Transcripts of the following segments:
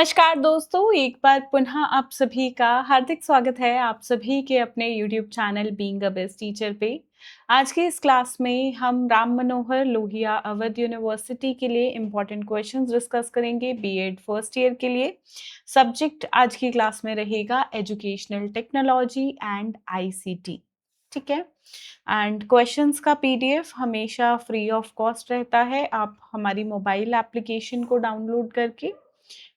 नमस्कार दोस्तों, एक बार पुनः आप सभी का हार्दिक स्वागत है आप सभी के अपने YouTube channel being a best teacher पे। आज के इस क्लास में हम राम मनोहर लोहिया अवध यूनिवर्सिटी के लिए इम्पोर्टेंट क्वेश्चंस डिस्कस करेंगे बीएड फर्स्ट ईयर के लिए। सब्जेक्ट आज की क्लास में रहेगा एजुकेशनल टेक्नोलॉजी एंड आईसीटी। ठीक है। एंड क्वेश्चंस का पीडीएफ हमेशा फ्री ऑफ कॉस्ट रहता है। आप हमारी मोबाइल एप्लीकेशन को डाउनलोड करके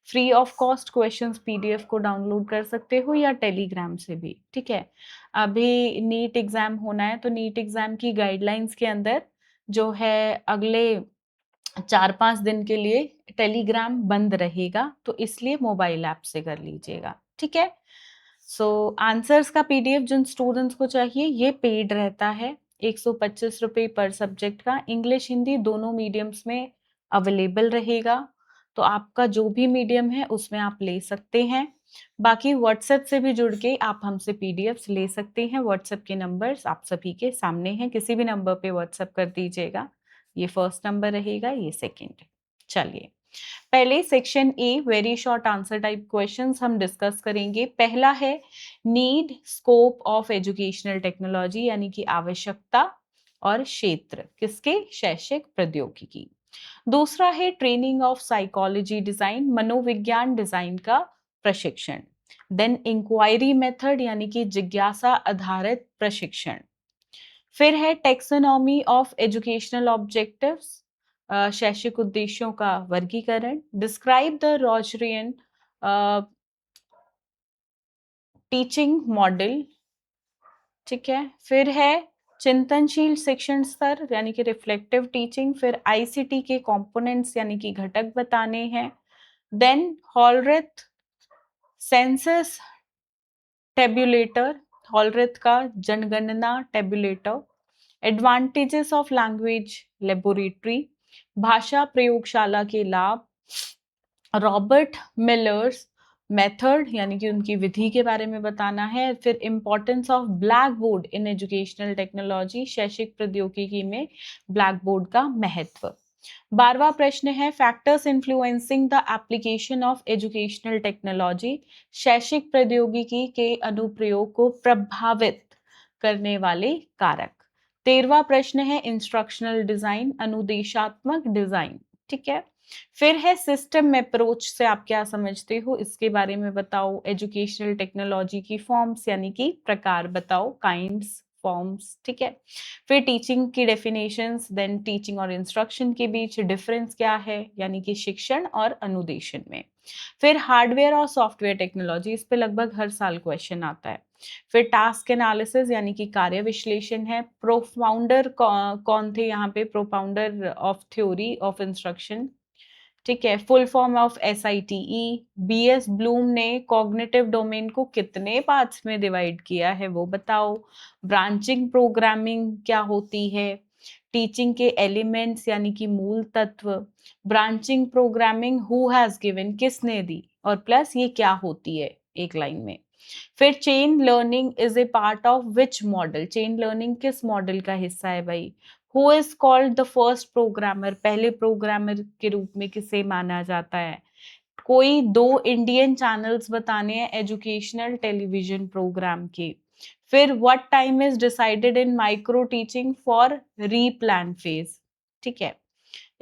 free of cost questions PDF को डाउनलोड कर सकते हो या टेलीग्राम से भी। ठीक है। अभी नीट एग्जाम होना है तो नीट एग्जाम की गाइडलाइंस के अंदर जो है अगले 4-5 दिन के लिए टेलीग्राम बंद रहेगा, तो इसलिए मोबाइल ऐप से कर लीजिएगा। ठीक है। सो आंसर्स का पीडीएफ जिन स्टूडेंट्स को चाहिए ये पेड रहता है, 125 रुपये पर सब्जेक्ट का। इंग्लिश हिंदी दोनों मीडियम्स में अवेलेबल रहेगा, तो आपका जो भी मीडियम है उसमें आप ले सकते हैं। बाकी व्हाट्सएप से भी जुड़ के आप हमसे पीडीएफ्स ले सकते हैं। व्हाट्सएप के नंबर्स आप सभी के सामने हैं, किसी भी नंबर पे व्हाट्सएप कर दीजिएगा। ये फर्स्ट नंबर रहेगा, ये सेकंड। चलिए पहले section a very short answer type questions हम डिस्कस करेंगे। पहला है need scope of educational technology, यानी कि आवश्यकता और क्षेत्र किसके, शैक्षिक प्रौद्योगिकी। दूसरा है ट्रेनिंग ऑफ साइकोलॉजी डिजाइन, मनोविज्ञान डिजाइन का प्रशिक्षण। देन इंक्वायरी मेथड यानी कि जिज्ञासा आधारित प्रशिक्षण। फिर है टेक्सोनॉमी ऑफ एजुकेशनल ऑब्जेक्टिव्स, शैक्षिक उद्देश्यों का वर्गीकरण। Describe the Rogerian teaching model. ठीक है। फिर है चिंतनशील शिक्षण स्तर यानी कि रिफ्लेक्टिव टीचिंग। फिर आईसीटी के कंपोनेंट्स यानी कि घटक बताने हैं। Then Hollerith census tabulator, Hollerith का जनगणना tabulator. Advantages of language laboratory, भाषा प्रयोगशाला के लाभ। रॉबर्ट मिलर्स मेथड यानी कि उनकी विधि के बारे में बताना है। फिर importance of black board in educational technology, शैक्षिक प्रौद्योगिकी में ब्लैक बोर्ड का महत्व। 12वां प्रश्न है factors influencing the application of educational technology, शैक्षिक प्रौद्योगिकी के अनुप्रयोग को प्रभावित करने वाले कारक। 13वां प्रश्न है इंस्ट्रक्शनल डिजाइन, अनुदेशात्मक डिजाइन। ठीक है। फिर है सिस्टम अप्रोच से आप क्या समझते हो इसके बारे में बताओ। एजुकेशनल टेक्नोलॉजी की फॉर्म्स यानी कि प्रकार बताओ, काइंड्स फॉर्म्स। ठीक है। फिर टीचिंग की डेफिनेशंस, देन टीचिंग और इंस्ट्रक्शन के बीच डिफरेंस क्या है, यानी कि शिक्षण और अनुदेशन में। फिर हार्डवेयर और सॉफ्टवेयर टेक्नोलॉजी, इस पे लगभग हर साल क्वेश्चन आता है। फिर टास्क एनालिसिस यानी कि कार्य विश्लेषण है। प्रोफाउंडर कौन थे यहाँ पे, प्रोफाउंडर ऑफ थ्योरी ऑफ इंस्ट्रक्शन। ठीक है। Full form of SITE। BS Bloom ने कॉग्निटिव डोमेन को कितने पार्ट्स में डिवाइड किया है वो बताओ। ब्रांचिंग प्रोग्रामिंग क्या होती है। टीचिंग के एलिमेंट्स यानी कि मूल तत्व। Branching programming who has given, किसने दी, और प्लस ये क्या होती है एक लाइन में। फिर chain learning is a part of which model, chain learning किस मॉडल का हिस्सा है भाई। Who is called the first programmer, पहले प्रोग्रामर के रूप में किसे माना जाता है। कोई 2 इंडियन चैनल्स बताने हैं एजुकेशनल टेलीविजन प्रोग्राम के। फिर what time is decided in micro teaching for replan phase. ठीक है।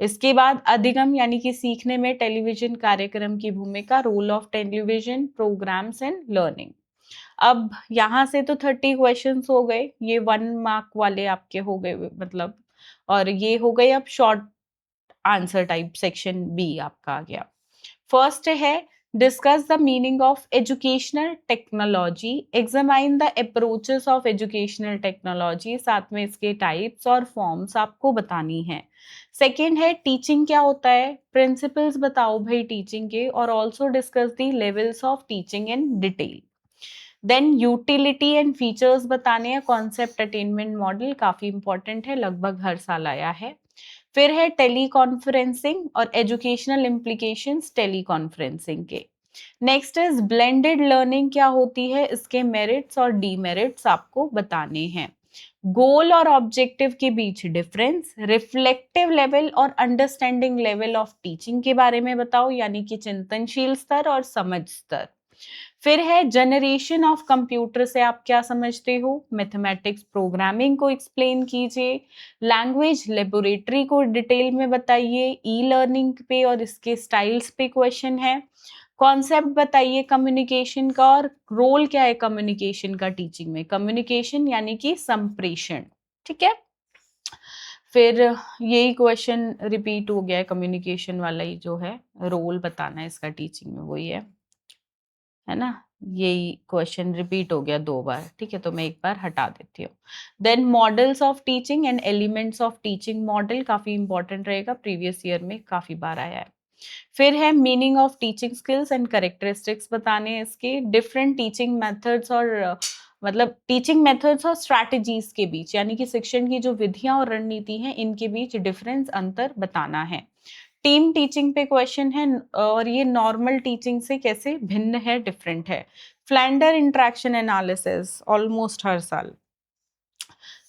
इसके बाद अधिगम यानी कि सीखने में टेलीविजन कार्यक्रम की भूमिका, role of television programmes in learning. अब यहाँ से तो 30 क्वेश्चंस हो गए, ये 1 मार्क वाले आपके हो गए मतलब, और ये हो गए अब short answer type. Section B आपका आ गया। फर्स्ट है discuss the meaning of educational technology, examine the approaches of educational technology, साथ में इसके टाइप्स और फॉर्म्स आपको बतानी है। सेकेंड है टीचिंग क्या होता है, प्रिंसिपल्स बताओ भाई टीचिंग के, और also discuss the levels of teaching in detail. Then utility and features बताने हैं, कॉन्सेप्ट अटेनमेंट मॉडल काफी इंपॉर्टेंट है, लगभग हर साल आया है। फिर है टेली कॉन्फ्रेंसिंग और एजुकेशनल इम्प्लीकेशंस टेली कॉन्फ्रेंसिंग के। नेक्स्ट इज ब्लेंडेड लर्निंग क्या होती है, इसके मेरिट्स और डीमेरिट्स आपको बताने हैं। गोल और ऑब्जेक्टिव के बीच डिफरेंस, रिफ्लेक्टिव लेवल और अंडरस्टैंडिंग लेवल ऑफ टीचिंग के बारे में बताओ, यानी कि चिंतनशील स्तर और समझ स्तर। फिर है जनरेशन ऑफ कंप्यूटर से आप क्या समझते हो, मैथमेटिक्स प्रोग्रामिंग को एक्सप्लेन कीजिए, लैंग्वेज लेबोरेटरी को डिटेल में बताइए, ई लर्निंग पे और इसके स्टाइल्स पे क्वेश्चन है, कॉन्सेप्ट बताइए कम्युनिकेशन का और रोल क्या है कम्युनिकेशन का टीचिंग में, कम्युनिकेशन यानी कि संप्रेषण। ठीक है, फिर यही क्वेश्चन रिपीट हो गया है, कम्युनिकेशन वाला ही जो है रोल बताना है इसका टीचिंग में, वही है ना, यही क्वेश्चन रिपीट हो गया 2 बार। ठीक है, तो मैं एक बार हटा देती हूँ। Then models of teaching and elements of teaching model काफी इंपॉर्टेंट रहेगा, प्रीवियस ईयर में काफी बार आया है। फिर है meaning of teaching skills and characteristics बताने हैं इसके, डिफरेंट टीचिंग मेथड्स और मतलब टीचिंग मेथड्स और स्ट्रैटेजीज के बीच, यानी कि शिक्षण की जो विधियां और रणनीति हैं इनके बीच डिफरेंस, अंतर बताना है। टीम टीचिंग पे क्वेश्चन है और ये नॉर्मल टीचिंग से कैसे भिन्न है, डिफरेंट है। फ्लैंडर इंटरेक्शन एनालिसिस ऑलमोस्ट हर साल,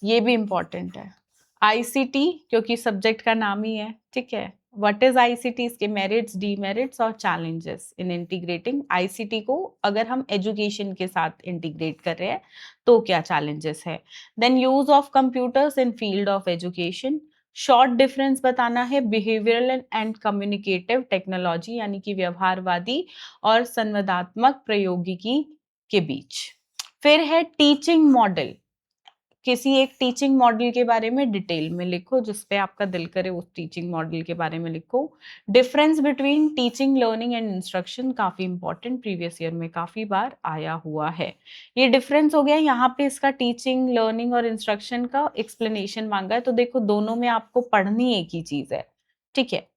ये भी इंपॉर्टेंट है। आईसीटी क्योंकि सब्जेक्ट का नाम ही है, ठीक है। व्हाट इज आईसीटी, इसके मेरिट्स, डीमेरिट्स और चैलेंजेस इन इंटीग्रेटिंग आईसीटी को, अगर हम एजुकेशन के साथ इंटीग्रेट कर रहे हैं तो क्या चैलेंजेस है। Then use of computers in field of education, short difference बताना है बिहेवियरल एंड कम्युनिकेटिव टेक्नोलॉजी यानी कि व्यवहारवादी और संवादात्मक प्रौद्योगिकी के बीच। फिर है टीचिंग मॉडल, किसी एक टीचिंग मॉडल के बारे में डिटेल में लिखो, जिसपे आपका दिल करे उस टीचिंग मॉडल के बारे में लिखो। Difference between teaching learning and instruction काफी इंपॉर्टेंट, प्रीवियस ईयर में काफी बार आया हुआ है। ये डिफरेंस हो गया, यहाँ पे इसका टीचिंग लर्निंग और इंस्ट्रक्शन का एक्सप्लेनेशन मांगा है, तो देखो दोनों में आपको पढ़नी एक ही चीज है। ठीक है,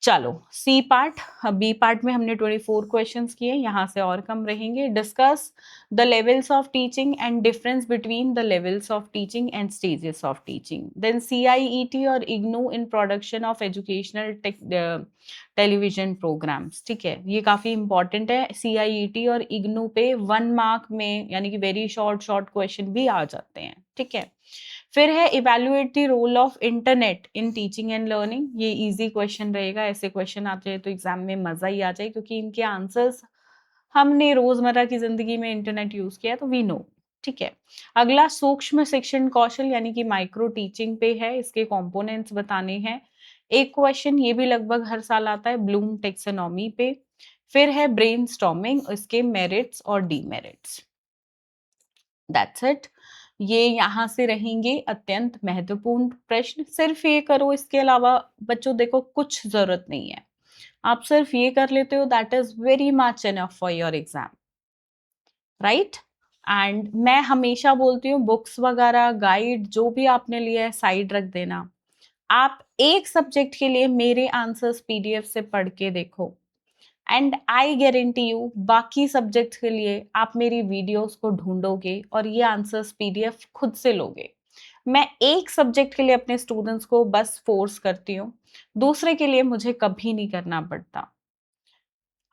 चलो सी पार्ट, बी पार्ट में हमने 24 क्वेश्चंस किए, यहाँ से और कम रहेंगे। Discuss the levels of teaching and difference between the levels of teaching and stages of teaching. Then CIET और IGNOU in production of educational television programmes. ठीक है, ये काफी इंपॉर्टेंट है, सीआईईटी और इग्नू पे 1 मार्क में यानी कि वेरी शॉर्ट शॉर्ट क्वेश्चन भी आ जाते हैं। ठीक है, फिर है evaluate the role of internet in teaching and learning, ये इजी क्वेश्चन रहेगा, ऐसे क्वेश्चन आ जाए तो एग्जाम में मजा ही आ जाए, क्योंकि इनके आंसर्स हमने रोजमर्रा की जिंदगी में इंटरनेट यूज किया तो वी नो। ठीक है, अगला सूक्ष्म शिक्षण कौशल यानी कि माइक्रो टीचिंग पे है, इसके कंपोनेंट्स बताने हैं। एक क्वेश्चन ये भी लगभग हर साल आता है, ब्लूम टेक्सोनॉमी पे। फिर है ब्रेनस्टॉर्मिंग, इसके मेरिट्स और डीमेरिट्स। दैट्स इट, ये यहाँ से रहेंगे अत्यंत महत्वपूर्ण प्रश्न, सिर्फ ये करो, इसके अलावा बच्चों देखो कुछ जरूरत नहीं है, आप सिर्फ ये कर लेते हो, that is very much enough for your exam, right. And मैं हमेशा बोलती हूँ बुक्स वगैरह गाइड जो भी आपने लिया है साइड रख देना, आप एक सब्जेक्ट के लिए मेरे आंसर्स पीडीएफ से पढ़ के देखो, एंड आई गारंटी यू बाकी सब्जेक्ट के लिए आप मेरी वीडियोस को ढूंढोगे और ये आंसर्स पीडीएफ खुद से लोगे। मैं एक सब्जेक्ट के लिए अपने स्टूडेंट्स को बस फोर्स करती हूँ, दूसरे के लिए मुझे कभी नहीं करना पड़ता।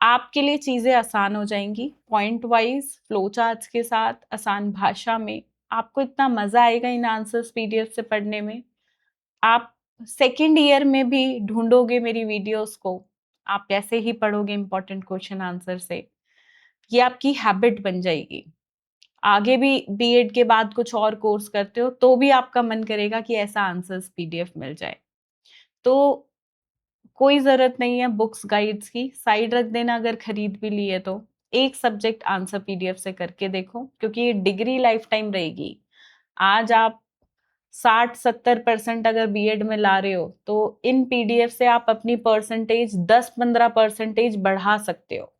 आपके लिए चीजें आसान हो जाएंगी, पॉइंट वाइज फ्लो चार्ट्स के साथ आसान भाषा में, आपको इतना मजा आएगा इन आंसर्स पीडीएफ से पढ़ने में। आप सेकेंड ईयर में भी ढूंढोगे मेरी वीडियोस को, आप ऐसे ही पढ़ोगे इंपॉर्टेंट क्वेश्चन आंसर से, ये आपकी हैबिट बन जाएगी। आगे भी बीएड के बाद कुछ और कोर्स करते हो तो भी आपका मन करेगा कि ऐसा आंसर्स पीडीएफ मिल जाए। तो कोई जरूरत नहीं है बुक्स गाइड्स की, साइड रख देना, अगर खरीद भी लिए तो एक सब्जेक्ट आंसर पीडीएफ से करके देखो, क्योंकि ये डिग्री लाइफ टाइम रहेगी। आज आप 60-70% अगर बीएड में ला रहे हो तो इन पीडीएफ से आप अपनी परसेंटेज 10-15% बढ़ा सकते हो।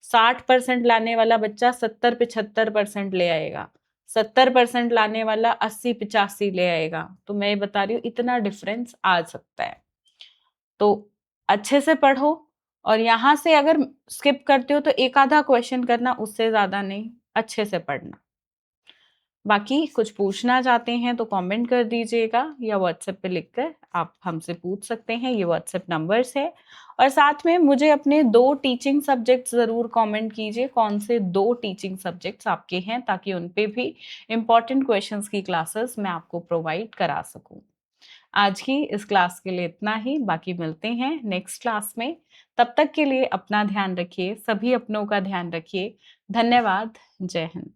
60% लाने वाला बच्चा 70-75% ले आएगा, 70% लाने वाला 80-85 ले आएगा, तो मैं बता रही हूँ इतना डिफरेंस आ सकता है। तो अच्छे से पढ़ो, और यहाँ से अगर स्किप करते हो तो एक आधा क्वेश्चन करना, उससे ज्यादा नहीं, अच्छे से पढ़ना। बाकी कुछ पूछना चाहते हैं तो कमेंट कर दीजिएगा या व्हाट्सएप पे लिखकर आप हमसे पूछ सकते हैं, ये व्हाट्सएप नंबर्स है। और साथ में मुझे अपने 2 टीचिंग सब्जेक्ट्स ज़रूर कमेंट कीजिए, कौन से 2 टीचिंग सब्जेक्ट्स आपके हैं, ताकि उन पे भी इम्पोर्टेंट क्वेश्चंस की क्लासेस मैं आपको प्रोवाइड करा सकूँ। आज की इस क्लास के लिए इतना ही, बाकी मिलते हैं नेक्स्ट क्लास में। तब तक के लिए अपना ध्यान रखिए, सभी अपनों का ध्यान रखिए। धन्यवाद। जय हिंद।